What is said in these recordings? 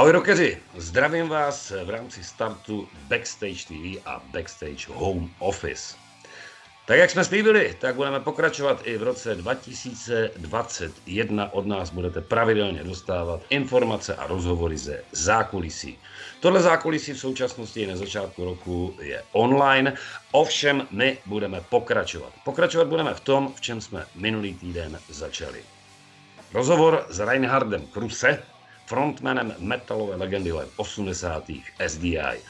Ahoj rockeři, zdravím vás v rámci startu Backstage TV a Backstage Home Office. Tak jak jsme slíbili, tak budeme pokračovat i v roce 2021. Od nás budete pravidelně dostávat informace a rozhovory ze zákulisí. Tohle zákulisí v současnosti na začátku roku je online, ovšem my budeme pokračovat. Pokračovat budeme v tom, v čem jsme minulý týden začali. Rozhovor s Reinhardem Kruse, frontmanem metalové legendy let 80. SDI.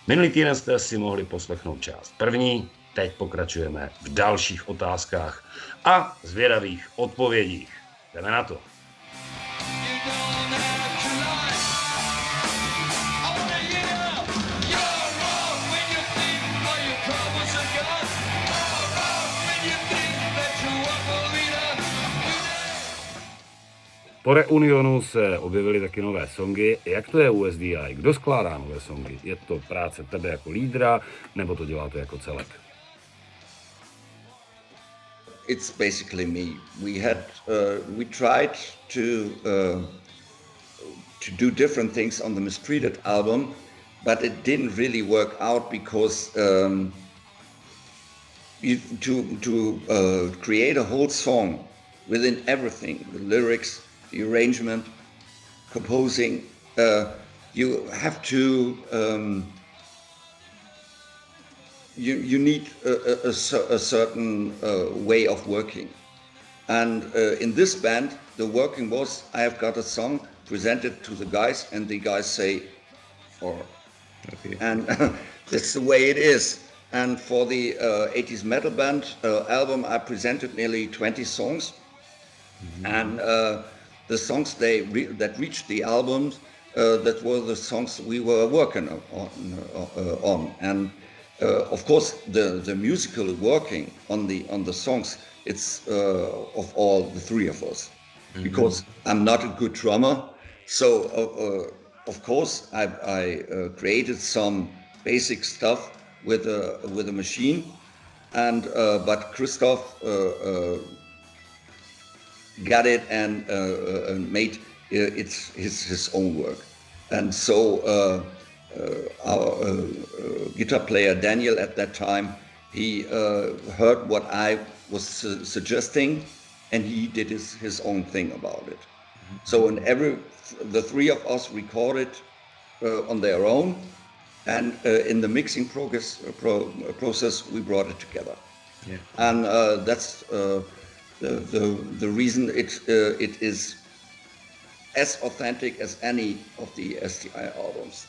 Minulý týden jste si mohli poslechnout část první, teď pokračujeme v dalších otázkách a zvědavých odpovědích. Jdeme na to. Po reunionu se objevily taky nové songy. Jak to je u SDI? Kdo skládá nové songy? Je to práce tebe jako lídra, nebo to děláte jako celek? It's basically me. We tried to do different things on the Mistreated album, but it didn't really work out because to create a whole song within everything, the lyrics, the arrangement, composing, you have to, you need a certain way of working. And in this band, the working was, I have got a song presented to the guys and the guys say, okay. And that's the way it is. And for the 80s metal band album, I presented nearly 20 songs. Mm-hmm. And the songs that reached the albums, that were the songs we were working on. And of course, the musical working on the songs, it's of all the three of us. Mm-hmm. Because I'm not a good drummer, so of course I created some basic stuff with a machine, and but Christoph got it and made it's his own work. And so our guitar player Daniel at that time, he heard what I was suggesting, and he did his own thing about it. Mm-hmm. So the three of us recorded on their own, and in the mixing process we brought it together. Yeah. And that's the reason it is as authentic as any of the SDI albums.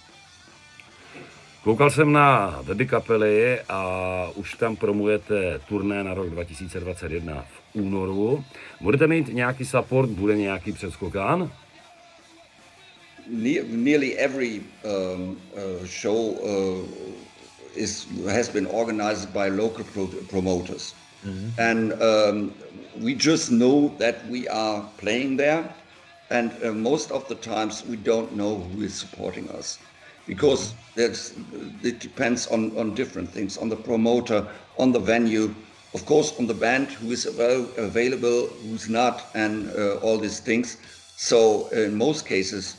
Koukal jsem na weby kapely a už tam promujete turné na rok 2021 v únoru. Budete mít nějaký support, bude nějaký předskokán? Nearly every show has been organized by local promoters. Mm-hmm. And we just know that we are playing there, and most of the times we don't know who is supporting us, because it depends on different things, on the promoter, on the venue, of course on the band who is available, who's not, and all these things. So in most cases,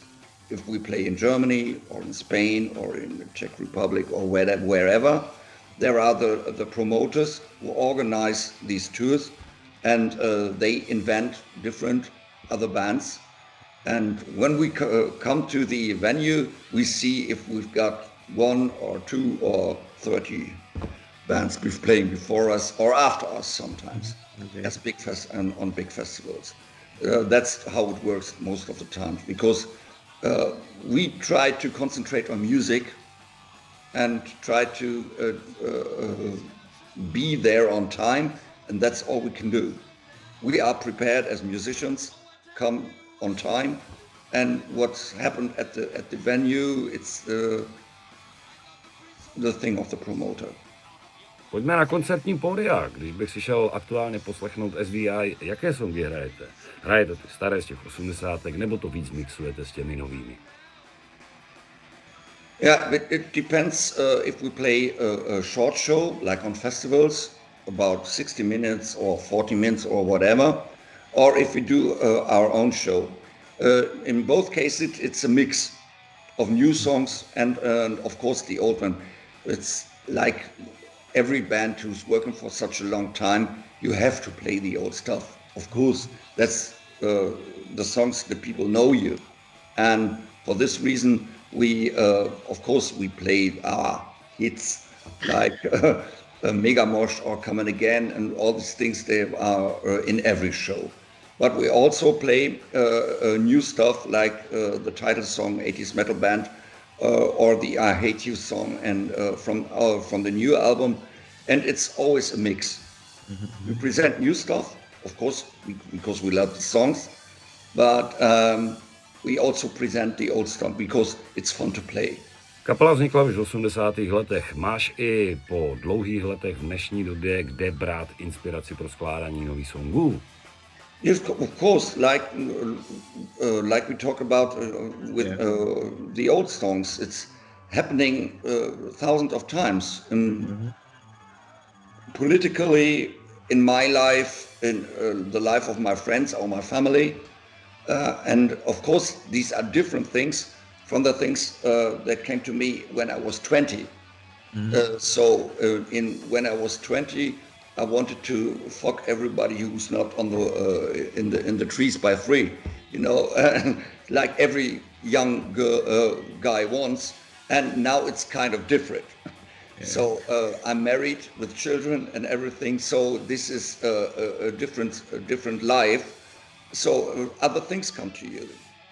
if we play in Germany or in Spain or in the Czech Republic or wherever, there are the promoters who organize these tours, and they invent different other bands. And when we come to the venue, we see if we've got 1 or 2 or 30 bands playing before us or after us sometimes. Okay. As on big festivals. That's how it works most of the time, because we try to concentrate on music and try to be there on time, and that's all we can do. We are prepared as musicians, come on time, and what's happened at the venue, it's the thing of the promoter. Pojďme na koncertní pódia. Když bych si šel aktuálně poslechnout SDI, jaké songy hrajete? Hrajete ty staré z těch 80, nebo to víc mixujete s těmi novými? Yeah, it depends if we play a short show, like on festivals, about 60 minutes or 40 minutes or whatever, or if we do our own show. In both cases, it's a mix. of new songs and of course the old one. It's like every band who's working for such a long time, you have to play the old stuff. Of course, that's the songs that people know you. And for this reason, we, of course, we play our hits like Mega Mosh or Comin Again and all these things. They are in every show. But we also play new stuff like the title song, 80s Metal Band, or the I Hate You song, and from the new album. And it's always a mix. Mm-hmm. We present new stuff, of course, because we love the songs, but we also present the old stuff because it's fun to play. Kapela vznikla už v 80. letech. Máš i po dlouhých letech v dnešní době kde brát inspiraci pro skládání nových songů? Yes, of course. Like we talk about with the old songs, it's happening thousands of times. Politically, in my life, in the life of my friends or my family, and of course, these are different things from the things that came to me when I was 20. When I was 20. I wanted to fuck everybody who's not on in the trees by free, you know, like every young guy wants. And now it's kind of different. Yeah. So I'm married with children and everything. So this is a different life. So other things come to you.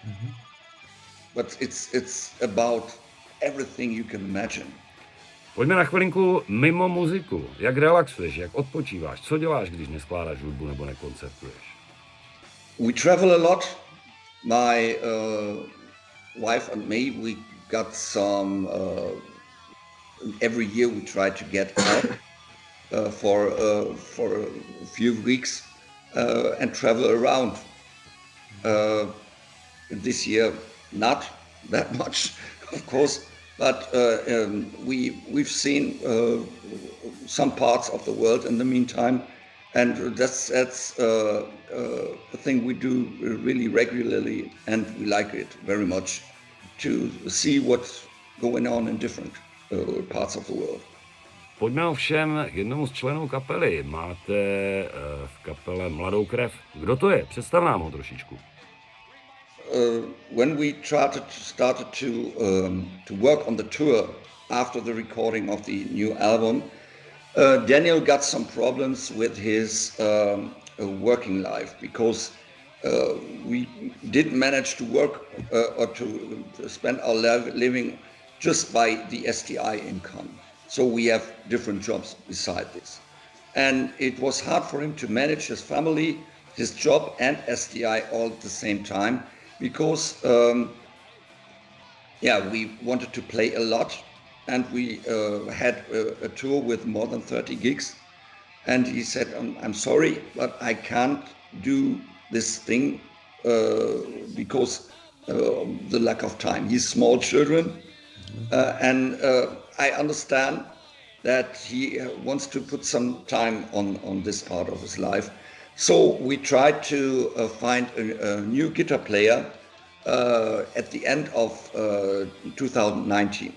Mm-hmm. But it's about everything you can imagine. Pojďme na chvilinku mimo muziku. Jak relaxuješ, jak odpočíváš, co děláš, když neskládáš hudbu nebo nekoncertuješ? We travel a lot. My wife and me, we got some, every year we try to get out for a few weeks and travel around. This year, not that much, of course. But we've seen some parts of the world in the meantime, and that's a thing we do really regularly, and we like it very much to see what's going on in different parts of the world. Pojďme ovšem k jednomu z členů kapely. Máte v kapele mladou krev. Kdo to je? Představ nám ho trošičku. When we started to work on the tour after the recording of the new album, Daniel got some problems with his working life because we didn't manage to work or to spend our living just by the SDI income. So we have different jobs beside this. And it was hard for him to manage his family, his job and SDI all at the same time. Because, we wanted to play a lot, and we had a tour with more than 30 gigs. And he said, I'm sorry, but I can't do this thing because the lack of time. He's small children, and I understand that he wants to put some time on this part of his life. So we tried to find a new guitar player at the end of 2019.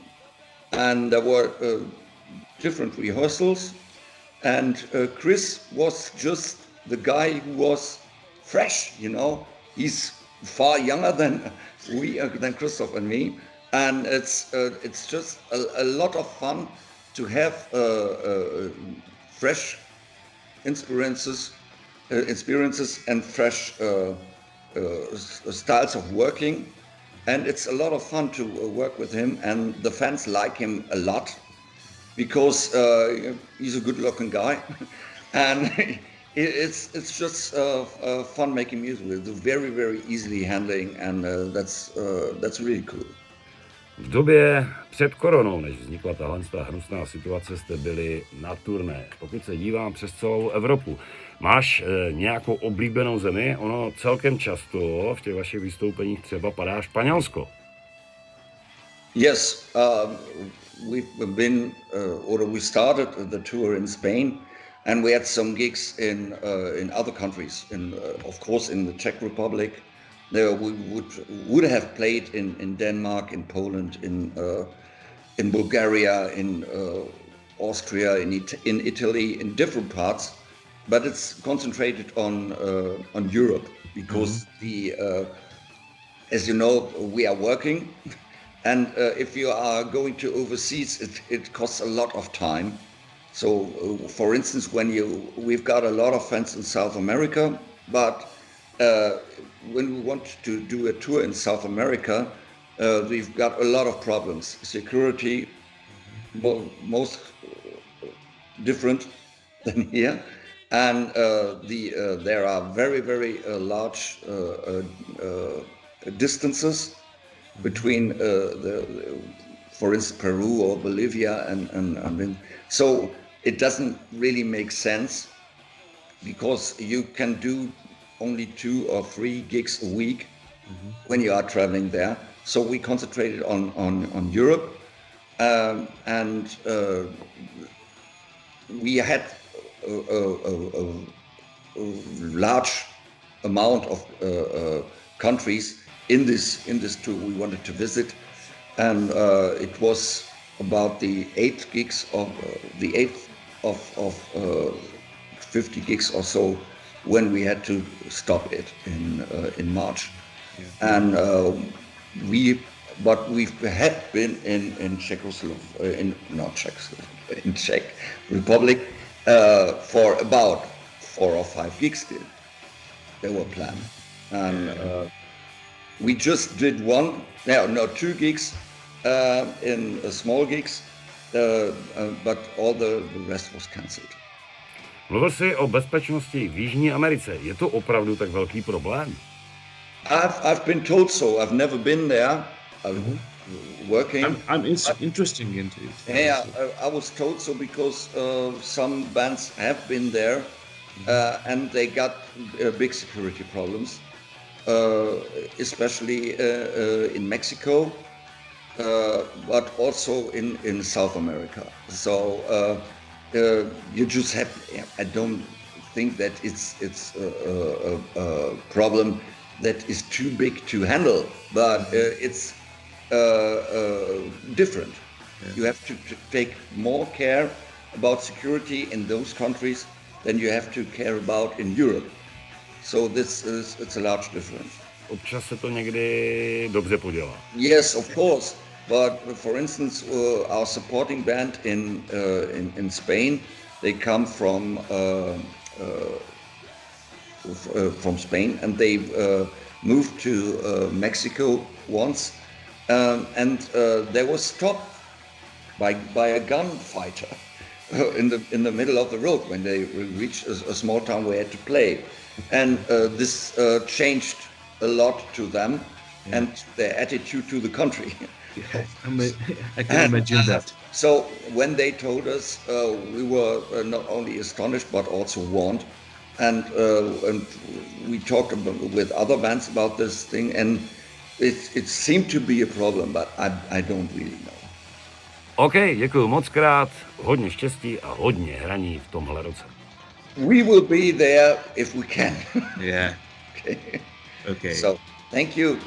And there were different rehearsals, and Chris was just the guy who was fresh, you know. He's far younger than Christoph and me, and it's just a lot of fun to have fresh experiences and fresh styles of working, and it's a lot of fun to work with him, and the fans like him a lot because he's a good-looking guy, and it's just fun making music with, very, very easily handling, and that's really cool. V době před koronou, než vznikla tahle hnusná situace, jste byli na turné. Pokud se dívám přes celou Evropu, máš nějakou oblíbenou zemi? Ono celkem často v těch vašich vystoupeních třeba padá Španělsko. Yes, we started the tour in Spain, and we had some gigs in other countries, of course in the Czech Republic, We would have played in Denmark, in Poland, in Bulgaria, in Austria, in Italy, in different parts, but it's concentrated on Europe because as you know, we are working, and if you are going to overseas, it costs a lot of time. So, for instance, we've got a lot of fans in South America, but when we want to do a tour in South America, we've got a lot of problems. Security, most different than here, and there are very, very large distances between for instance, Peru or Bolivia, and so it doesn't really make sense because you can do only 2 or 3 gigs a week when you are traveling there. So we concentrated on Europe, and we had a large amount of countries in this tour we wanted to visit, and it was about the 8th gigs of 50 gigs or so when we had to stop it in March. And we had been in Czech Republic for about 4 or 5 gigs still. They were planned, and we just did 2 gigs in small gigs, but all the rest was cancelled. Mluvil jsi o bezpečnosti v Jižní Americe. Je to opravdu tak velký problém? I've been told so. I've never been there. I'm working. I'm interested into it. Yeah, I was told so because some bands have been there, and they got big security problems, especially in Mexico, but also in South America. So you just have. I don't think that it's a problem that is too big to handle, but it's different. Yeah. You have to take more care about security in those countries than you have to care about in Europe. So it's a large difference. Občas se to někdy dobře podělá. Yes, of course. But for instance, our supporting band in Spain, they come from Spain, and they moved to Mexico once, and they were stopped by a gunfighter in the middle of the road when they reached a small town where they had to play, and this changed a lot to them and their attitude to the country. I can imagine that. So when they told us, we were not only astonished but also warned, and we talked with other bands about this thing, and it seemed to be a problem, but I don't really know. OK, děkuji moc krát, hodně štěstí a hodně hraní v tomhle roce. We will be there if we can. Yeah. Okay. Okay. So, thank you.